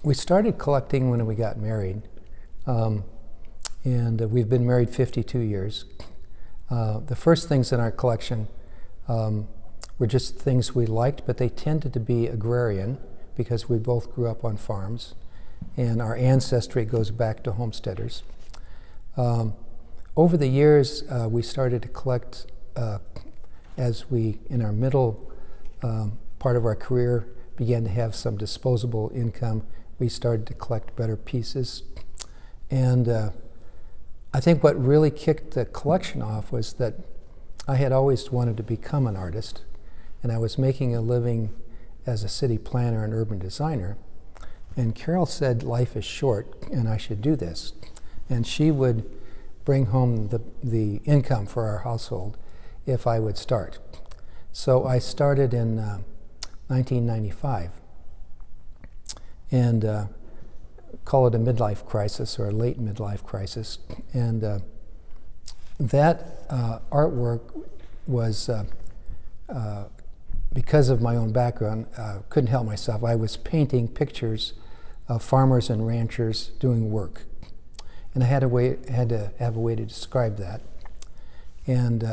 We started collecting when we got married, and we've been married 52 years. The first things in our collection were just things we liked, but they tended to be agrarian because we both grew up on farms, and our ancestry goes back to homesteaders. Over the years, we started to collect as we, in our middle part of our career, began to have some disposable income. We started to collect better pieces. And I think what really kicked the collection off was that I had always wanted to become an artist, and I was making a living as a city planner and urban designer. And Carol said life is short and I should do this. And she would bring home the income for our household if I would start. So I started in 1995. And call it a midlife crisis or a late midlife crisis. And that artwork was, because of my own background, couldn't help myself. I was painting pictures of farmers and ranchers doing work. And I had to have a way to describe that. And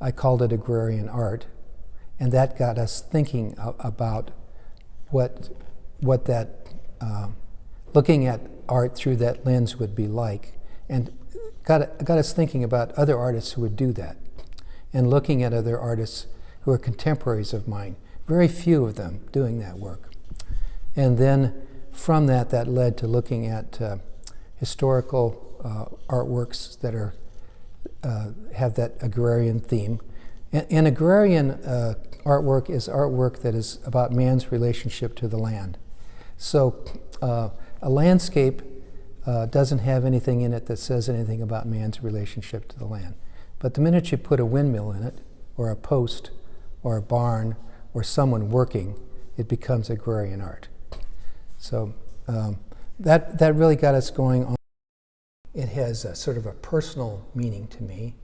I called it agrarian art. And that got us thinking about what that, looking at art through that lens would be like, and got us thinking about other artists who would do that, and looking at other artists who are contemporaries of mine, very few of them doing that work. And then from that led to looking at historical artworks that are have that agrarian theme. And agrarian artwork is artwork that is about man's relationship to the land. So a landscape doesn't have anything in it that says anything about man's relationship to the land. But the minute you put a windmill in it, or a post, or a barn, or someone working, it becomes agrarian art. So that really got us going on. It has a sort of a personal meaning to me.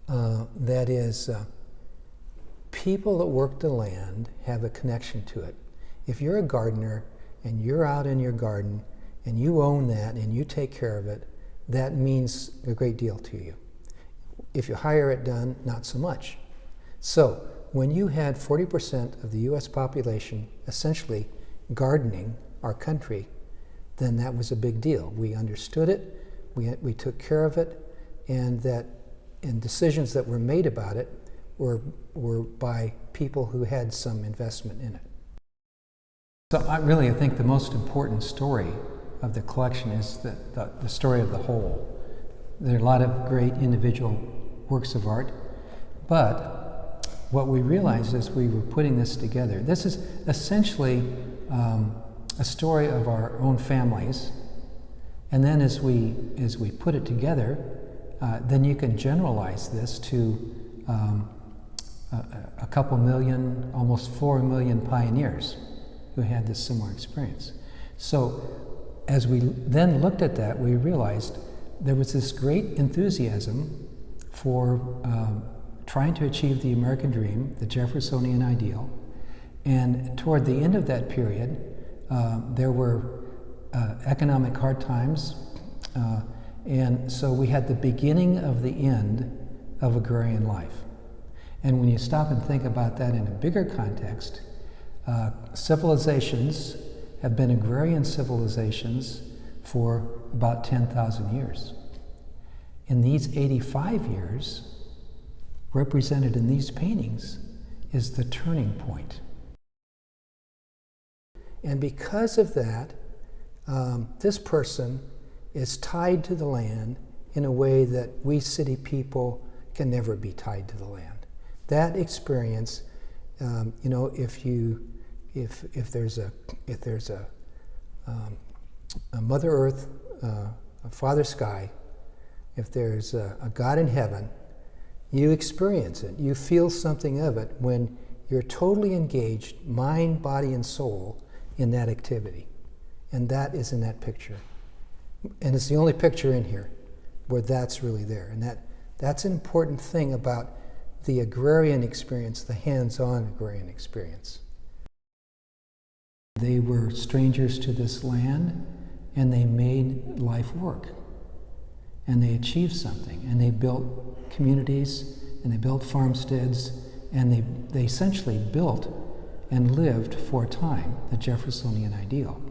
That is, people that work the land have a connection to it. If you're a gardener and you're out in your garden and you own that and you take care of it, that means a great deal to you. If you hire it done, not so much. So when you had 40% of the US population essentially gardening our country, then that was a big deal. We understood it, we took care of it, and decisions that were made about it were by people who had some investment in it. So I think the most important story of the collection is the story of the whole. There are a lot of great individual works of art, but what we realized as we were putting this together, this is essentially a story of our own families, and then as we put it together, then you can generalize this to a couple million, almost 4 million pioneers who had this similar experience. So as we then looked at that, we realized there was this great enthusiasm for trying to achieve the American dream, the Jeffersonian Ideal. And toward the end of that period, there were economic hard times, and so we had the beginning of the end of agrarian life. And when you stop and think about that in a bigger context, civilizations have been agrarian civilizations for about 10,000 years. In these 85 years, represented in these paintings, is the turning point. And because of that, this person is tied to the land in a way that we city people can never be tied to the land. That experience, if there's a Mother Earth, a Father Sky, if there's a God in heaven, you experience it. You feel something of it when you're totally engaged, mind, body, and soul, in that activity. And that is in that picture. And it's the only picture in here where that's really there. And that's an important thing about the agrarian experience, the hands-on agrarian experience. They were strangers to this land, and they made life work. And they achieved something, and they built communities, and they built farmsteads, and they essentially built and lived for a time the Jeffersonian ideal.